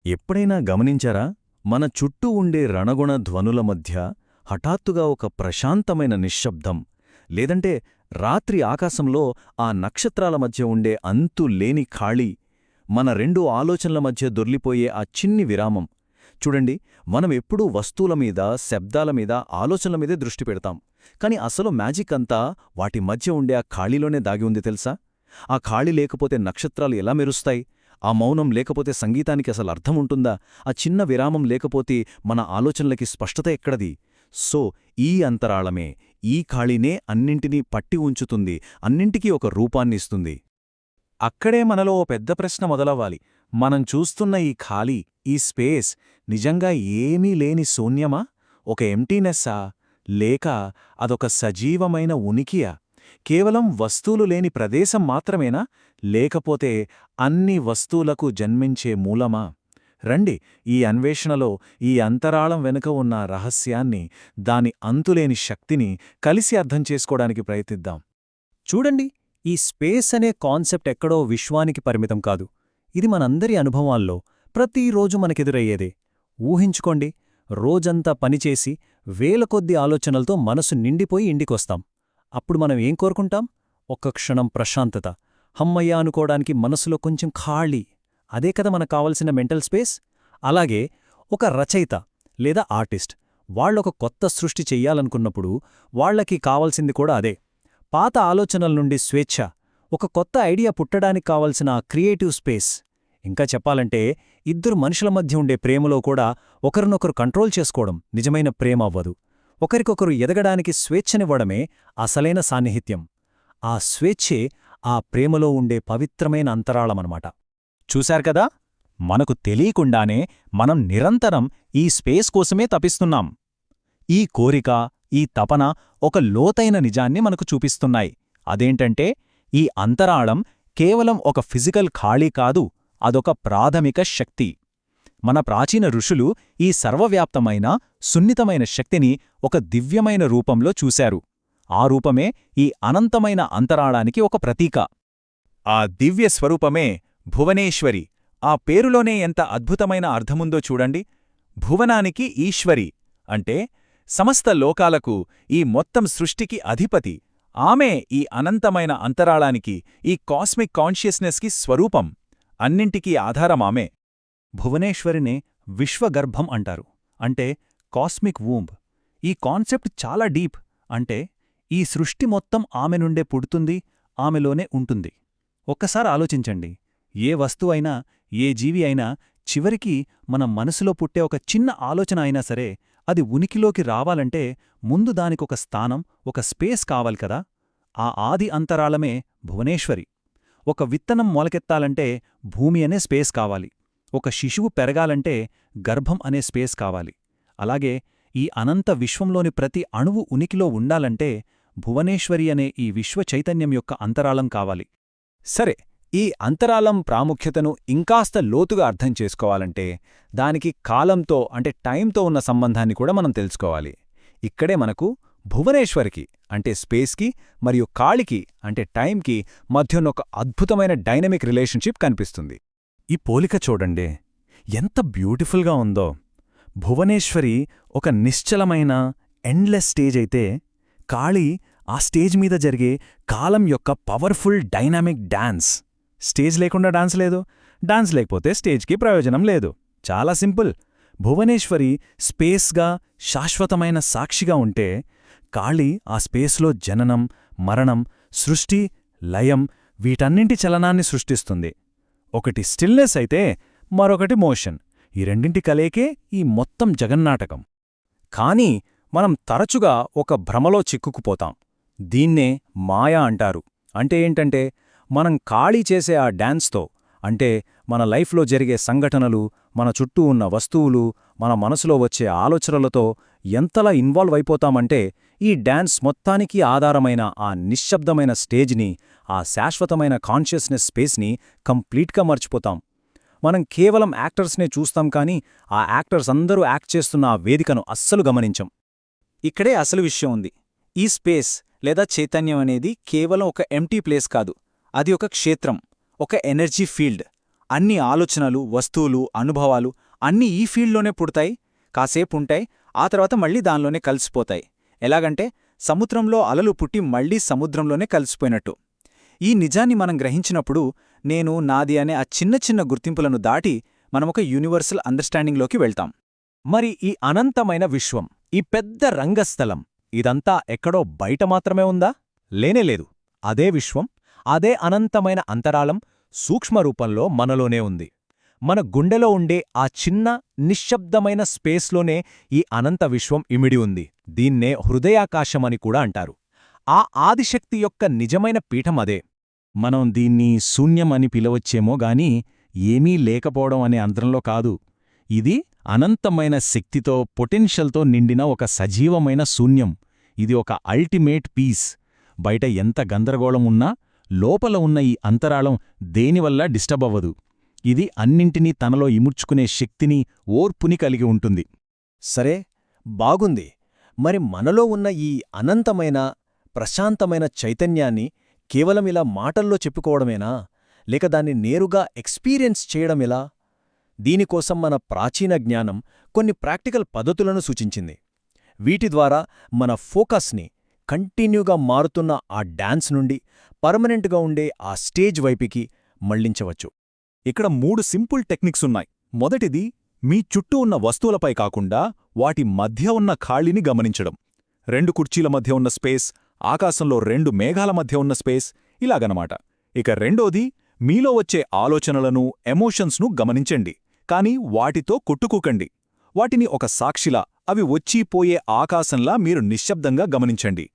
ఎప్పుడైనా గమనించారా? మన చుట్టూ ఉండే రణగుణ ధ్వనుల మధ్య హఠాత్తుగా ఒక ప్రశాంతమైన నిశ్శబ్దం, లేదంటే రాత్రి ఆకాశంలో ఆ నక్షత్రాల మధ్య ఉండే అంతులేని ఖాళీ, మన రెండు ఆలోచనల మధ్య దొర్లిపోయే ఆ చిన్ని విరామం. చూడండి, మనమెప్పుడూ వస్తువులమీద, శబ్దాలమీద, ఆలోచనలమీదే దృష్టి పెడతాం. కాని అసలు మ్యాజిక్ అంతా వాటి మధ్య ఉండే ఆ ఖాళీలోనే దాగి ఉంది తెలుసా? ఆ ఖాళీ లేకపోతే నక్షత్రాలు ఎలా మెరుస్తాయి? ఆ మౌనం లేకపోతే సంగీతానికి అసలు అర్థముంటుందా? ఆ చిన్న విరామం లేకపోతే మన ఆలోచనలకి స్పష్టత ఎక్కడది? సో, ఈ అంతరాళమే, ఈ ఖాళీనే అన్నింటినీ పట్టి ఉంచుతుంది, అన్నింటికీ ఒక రూపాన్నిస్తుంది. అక్కడే మనలో ఓ పెద్ద ప్రశ్న మొదలవ్వాలి. మనం చూస్తున్న ఈ ఖాళీ, ఈ స్పేస్ నిజంగా ఏమీ లేని శూన్యమా? ఒక ఎంటీనెస్సా? లేక అదొక సజీవమైన ఉనికియా? కేవలం వస్తువులు లేని ప్రదేశం మాత్రమేనా? లేకపోతే అన్ని వస్తువులకు జన్మించే మూలమా? రండి, ఈ అన్వేషణలో ఈ అంతరాళం వెనుక ఉన్న రహస్యాన్ని, దాని అంతులేని శక్తిని కలిసి అర్థం చేసుకోవడానికి ప్రయత్నిద్దాం. చూడండి, ఈ స్పేస్ అనే కాన్సెప్ట్ ఎక్కడో విశ్వానికి పరిమితం కాదు. ఇది మనందరి అనుభవాల్లో ప్రతిరోజు మనకెదురయ్యేదే. ఊహించుకోండి, రోజంతా పనిచేసి వేల కొద్ది ఆలోచనలతో మనసు నిండిపోయి ఇంటికొస్తాం. అప్పుడు మనం ఏం కోరుకుంటాం? ఒక్క క్షణం ప్రశాంతత, హమ్మయ్య అనుకోవడానికి మనసులో కొంచెం ఖాళీ. అదే కదా మనకు కావలసిన మెంటల్ స్పేస్. అలాగే ఒక రచయిత లేదా ఆర్టిస్ట్ వాళ్ళొక కొత్త సృష్టి చెయ్యాలనుకున్నప్పుడు వాళ్లకి కావలసింది కూడా అదే. పాత ఆలోచనల నుండి స్వేచ్ఛ, ఒక కొత్త ఐడియా పుట్టడానికి కావలసిన క్రియేటివ్ స్పేస్. ఇంకా చెప్పాలంటే ఇద్దరు మనుషుల మధ్య ఉండే ప్రేమలో కూడా ఒకరినొకరు కంట్రోల్ చేసుకోవడం నిజమైన ప్రేమ అవ్వదు. ఒకరికొకరు ఎదగడానికి స్వేచ్ఛనివ్వడమే అసలైన సాన్నిహిత్యం. ఆ స్వేచ్ఛే ఆ ప్రేమలో ఉండే పవిత్రమైన అంతరాళమనమాట. చూశారు కదా, మనకు తెలియకుండానే మనం నిరంతరం ఈ స్పేస్ కోసమే తపిస్తున్నాం. ఈ కోరిక, ఈ తపన ఒక లోతైన నిజాన్ని మనకు చూపిస్తున్నాయి. అదేంటంటే, ఈ అంతరాళం కేవలం ఒక ఫిజికల్ ఖాళీ కాదు, అదొక ప్రాథమిక శక్తి. మన ప్రాచీన ఋషులు ఈ సర్వవ్యాప్తమైన, సున్నితమైన శక్తిని ఒక దివ్యమైన రూపంలో చూశారు. ఆ రూపమే ఈ అనంతమైన అంతరాళానికి ఒక ప్రతీక. ఆ దివ్య స్వరూపమే భువనేశ్వరి. ఆ పేరులోనే ఎంత అద్భుతమైన అర్థముందో చూడండి. భువనానికి ఈశ్వరి అంటే సమస్త లోకాలకు, ఈ మొత్తం సృష్టికి అధిపతి. ఆమె ఈ అనంతమైన అంతరాళానికి, ఈ కాస్మిక్ కాన్షియస్నెస్కి స్వరూపం. అన్నింటికీ ఆధారమామే. భువనేశ్వరినే విశ్వగర్భం అంటారు, అంటే కాస్మిక్ వూంబ్. ఈ కాన్సెప్ట్ చాలా డీప్. అంటే ఈ సృష్టి మొత్తం ఆమె నుండే పుడుతుంది, ఆమెలోనే ఉంటుంది. ఒక్కసారి ఆలోచించండి, ఏ వస్తువైనా, ఏ జీవి అయినా చివరికి మన మనసులో పుట్టే ఒక చిన్న ఆలోచన అయినా సరే, అది ఉనికిలోకి రావాలంటే ముందు దానికొక స్థానం, ఒక స్పేస్ కావాలి కదా. ఆ ఆది అంతరాళమే భువనేశ్వరి. ఒక విత్తనం మొలకెత్తాలంటే భూమి అనే స్పేస్ కావాలి. ఒక శిశువు పెరగాలంటే గర్భం అనే స్పేస్ కావాలి. అలాగే ఈ అనంత విశ్వంలోని ప్రతి అణువు ఉనికిలో ఉండాలంటే భువనేశ్వరి అనే ఈ విశ్వ చైతన్యం యొక్క అంతరాళం కావాలి. సరే, ఈ అంతరాళం ప్రాముఖ్యతను ఇంకాస్త లోతుగా అర్థం చేసుకోవాలంటే దానికి కాలంతో, అంటే టైంతో ఉన్న సంబంధాన్ని కూడా మనం తెలుసుకోవాలి. ఇక్కడే మనకు భువనేశ్వరికి అంటే స్పేస్కి మరియు కాళికి అంటే టైంకి మధ్యనొక అద్భుతమైన డైనమిక్ రిలేషన్షిప్ కనిపిస్తుంది. ఈ పోలిక చూడండి, ఎంత బ్యూటిఫుల్గా ఉందో. భువనేశ్వరి ఒక నిశ్చలమైన ఎండ్లెస్ స్టేజ్ అయితే, కాళి ఆ స్టేజ్ మీద జరిగే కాలం యొక్క పవర్ఫుల్ డైనామిక్ డాన్స్. స్టేజ్ లేకుండా డాన్స్ లేదు, డాన్స్ లేకపోతే స్టేజ్కి ప్రయోజనం లేదు. చాలా సింపుల్. భువనేశ్వరి స్పేస్గా, శాశ్వతమైన సాక్షిగా ఉంటే, కాళి ఆ స్పేస్లో జననం, మరణం, సృష్టి, లయం, వీటన్నింటి చలనాన్ని సృష్టిస్తుంది. ఒకటి స్టిల్నెస్ అయితే మరొకటి మోషన్. ఈ రెండింటి కలయికే ఈ మొత్తం జగన్నాటకం. కానీ మనం తరచుగా ఒక భ్రమలో చిక్కుకుపోతాం. దీన్నే మాయా అంటారు. అంటే ఏంటంటే, మనం ఖాళీ చేసే ఆ డాన్స్తో, అంటే మన లైఫ్లో జరిగే సంఘటనలు, మన చుట్టూ ఉన్న వస్తువులు, మన మనసులో వచ్చే ఆలోచనలతో ఎంతలా ఇన్వాల్వ్ అయిపోతామంటే, ఈ డాన్స్ మొత్తానికి ఆధారమైన ఆ నిశ్శబ్దమైన స్టేజ్ని, ఆ శాశ్వతమైన కాన్షియస్నెస్ స్పేస్ని కంప్లీట్గా మర్చిపోతాం. మనం కేవలం యాక్టర్స్నే చూస్తాం, కానీ ఆ యాక్టర్స్ అందరూ యాక్ట్ చేస్తున్న ఆ వేదికను అస్సలు గమనించం. ఇక్కడే అసలు విషయం ఉంది. ఈ స్పేస్ లేదా చైతన్యం అనేది కేవలం ఒక ఎంప్టీ ప్లేస్ కాదు. అది ఒక క్షేత్రం, ఒక ఎనర్జీ ఫీల్డ్. అన్ని ఆలోచనలు, వస్తువులు, అనుభవాలు అన్నీ ఈ ఫీల్డ్లోనే పుడతాయి, కాసేపుంటాయి, ఆ తర్వాత మళ్ళీ దానిలోనే కలిసిపోతాయి. ఎలాగంటే సముద్రంలో అలలు పుట్టి మళ్లీ సముద్రంలోనే కలిసిపోయినట్టు. ఈ నిజాన్ని మనం గ్రహించినప్పుడు నేను, నాది అనే ఆ చిన్న చిన్న గుర్తింపులను దాటి మనమొక యూనివర్సల్ అండర్స్టాండింగ్లోకి వెళ్తాం. మరి ఈ అనంతమైన విశ్వం, ఈ పెద్ద రంగస్థలం, ఇదంతా ఎక్కడో బయట మాత్రమే ఉందా? లేనేలేదు. అదే విశ్వం, అదే అనంతమైన అంతరాళం సూక్ష్మరూపంలో మనలోనే ఉంది. మన గుండెలో ఉండే ఆ చిన్న, నిశ్శబ్దమైన స్పేస్లోనే ఈ అనంత విశ్వం ఇమిడి ఉంది. దీన్నే హృదయాకాశమని కూడా అంటారు. ఆ ఆదిశక్తి యొక్క నిజమైన పీఠం అదే. మనం దీన్ని శూన్యం అని పిలవచ్చేమో గాని ఏమీ లేకపోవడం అనే అంతరంలో కాదు. ఇది అనంతమైన శక్తితో, పొటెన్షియల్తో నిండిన ఒక సజీవమైన శూన్యం. ఇది ఒక అల్టిమేట్ పీస్. బయట ఎంత గందరగోళం ఉన్నా లోపల ఉన్న ఈ అంతరాళం దేనివల్ల డిస్టర్బ్ అవ్వదు. ఇది అన్నింటినీ తనలో ఇముడ్చుకునే శక్తిని, ఓర్పుని కలిగి ఉంటుంది. సరే, బాగుంది. మరి మనలో ఉన్న ఈ అనంతమైన, ప్రశాంతమైన చైతన్యాన్ని కేవలం ఇలా మాటల్లో చెప్పుకోవడమేనా? లేక దాన్ని నేరుగా ఎక్స్పీరియన్స్ చేయడమెలా? దీనికోసం మన ప్రాచీన జ్ఞానం కొన్ని ప్రాక్టికల్ పద్ధతులను సూచించింది. వీటి ద్వారా మన ఫోకస్ని కంటిన్యూగా మారుతున్న ఆ డాన్స్ నుండి పర్మనెంట్గా ఉండే ఆ స్టేజ్ వైపుకి మళ్లించవచ్చు. ఇక్కడ 3 సింపుల్ టెక్నిక్స్ ఉన్నాయి. మొదటిది, మీ చుట్టూ ఉన్న వస్తువులపై కాకుండా వాటి మధ్య ఉన్న ఖాళీని గమనించడం. 2 కుర్చీల మధ్య ఉన్న స్పేస్, ఆకాశంలో 2 మేఘాల మధ్య ఉన్న స్పేస్, ఇలాగనమాట. ఇక రెండోది, మీలో వచ్చే ఆలోచనలను, ఎమోషన్స్ను గమనించండి, కాని వాటితో కొట్టుకోకండి. వాటిని ఒక సాక్షిలా, అవి వచ్చిపోయే ఆకాశంలా మీరు నిశ్శబ్దంగా గమనించండి.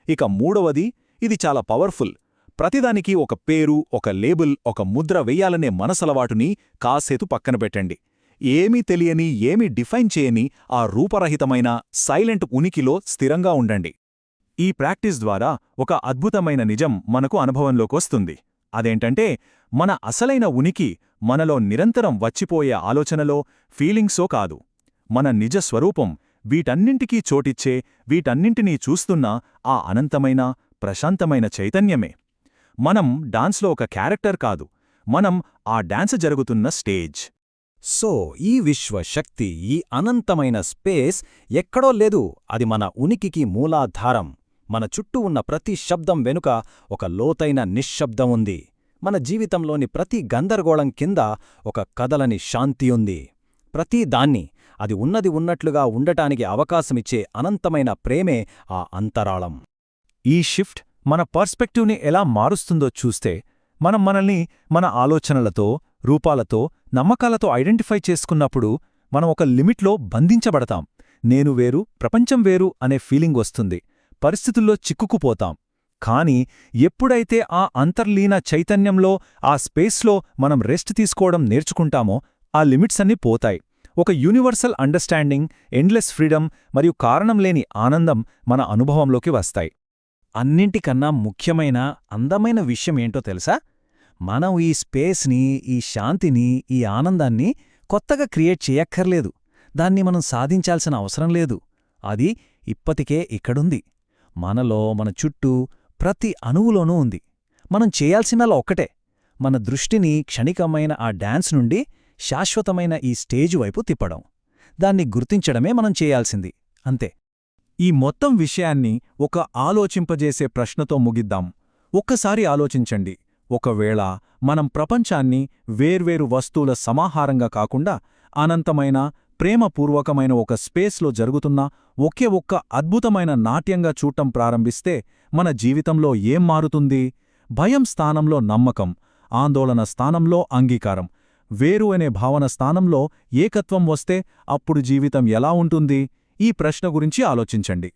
ఇక మూడవది, ఇది చాలా పవర్ఫుల్. ప్రతిదానికి ఒక పేరు, ఒక లేబుల్, ఒక ముద్ర వెయ్యాలనే మనసలవాటుని కాసేతు పక్కన పెట్టండి. ఏమీ తెలియని, ఏమీ డిఫైన్ చేయని ఆ రూపరహితమైన సైలెంట్ ఉనికిలో స్థిరంగా ఉండండి. ఈ ప్రాక్టీస్ ద్వారా ఒక అద్భుతమైన నిజం మనకు అనుభవంలోకొస్తుంది. అదేంటంటే, మన అసలైన ఉనికి మనలో నిరంతరం వచ్చిపోయే ఆలోచనలో, ఫీలింగ్సో కాదు. మన నిజ స్వరూపం, వీటన్నింటికీ చోటిచ్చే, వీటన్నింటినీ చూస్తున్న ఆ అనంతమైన, ప్రశాంతమైన చైతన్యమే. మనం డాన్స్లో ఒక క్యారెక్టర్ కాదు, మనం ఆ డాన్స్ జరుగుతున్న స్టేజ్. సో ఈ విశ్వశక్తి, ఈ అనంతమైన స్పేస్ ఎక్కడో లేదు. అది మన ఉనికికి మూలాధారం. మన చుట్టూ ఉన్న ప్రతి శబ్దం వెనుక ఒక లోతైన నిశ్శబ్దం ఉంది. మన జీవితంలోని ప్రతి గందరగోళం కింద ఒక కదలని శాంతి ఉంది. ప్రతి దాన్ని, అది ఉన్నది ఉన్నట్లుగా ఉండటానికి అవకాశమిచ్చే అనంతమైన ప్రేమే ఆ అంతరాళం. ఈ షిఫ్ట్ మన పర్స్పెక్టివ్ని ఎలా మారుస్తుందో చూస్తే, మనం మనల్ని మన ఆలోచనలతో, రూపాలతో, నమ్మకాలతో ఐడెంటిఫై చేసుకున్నప్పుడు మనం ఒక లిమిట్లో బంధించబడతాం. నేను వేరు, ప్రపంచం వేరు అనే ఫీలింగ్ వస్తుంది. పరిస్థితుల్లో చిక్కుకుపోతాం. కాని ఎప్పుడైతే ఆ అంతర్లీన చైతన్యంలో, ఆ స్పేస్లో మనం రెస్ట్ తీసుకోవడం నేర్చుకుంటామో, ఆ లిమిట్స్ అన్నీ పోతాయి. ఒక యూనివర్సల్ అండర్స్టాండింగ్, ఎండ్లెస్ ఫ్రీడమ్ మరియు కారణంలేని ఆనందం మన అనుభవంలోకి వస్తాయి. అన్నింటికన్నా ముఖ్యమైన, అందమైన విషయమేంటో తెలుసా? మనం ఈ స్పేస్ని, ఈ శాంతిని, ఈ ఆనందాన్ని కొత్తగా క్రియేట్ చేయక్కర్లేదు. దాన్ని మనం సాధించాల్సిన అవసరం లేదు. అది ఇప్పటికే ఇక్కడుంది. మనలో, మన చుట్టూ, ప్రతి అణువులోనూ ఉంది. మనం చేయాల్సిందలా ఒక్కటే, మన దృష్టిని క్షణికమైన ఆ డాన్స్ నుండి శాశ్వతమైన ఈ స్టేజ్ వైపు తిప్పడం. దాన్ని గుర్తించడమే మనం చేయాల్సింది, అంతే. ఈ మొత్తం విషయాన్ని ఒక ఆలోచింపజేసే ప్రశ్నతో ముగిద్దాం. ఒక్కసారి ఆలోచించండి, ఒకవేళ మనం ప్రపంచాన్ని వేర్వేరు వస్తువుల సమాహారంగా కాకుండా అనంతమైన, ప్రేమపూర్వకమైన ఒక స్పేస్లో జరుగుతున్న ఒకే ఒక్క అద్భుతమైన నాట్యంగా చూడటం ప్రారంభిస్తే మన జీవితంలో ఏం మారుతుంది? భయం స్థానంలో నమ్మకం, ఆందోళన స్థానంలో అంగీకారం, వేరు అనే భావన స్థానంలో ఏకత్వం వస్తే అప్పుడు జీవితం ఎలా ఉంటుంది? ఈ ప్రశ్న గురించి ఆలోచించండి.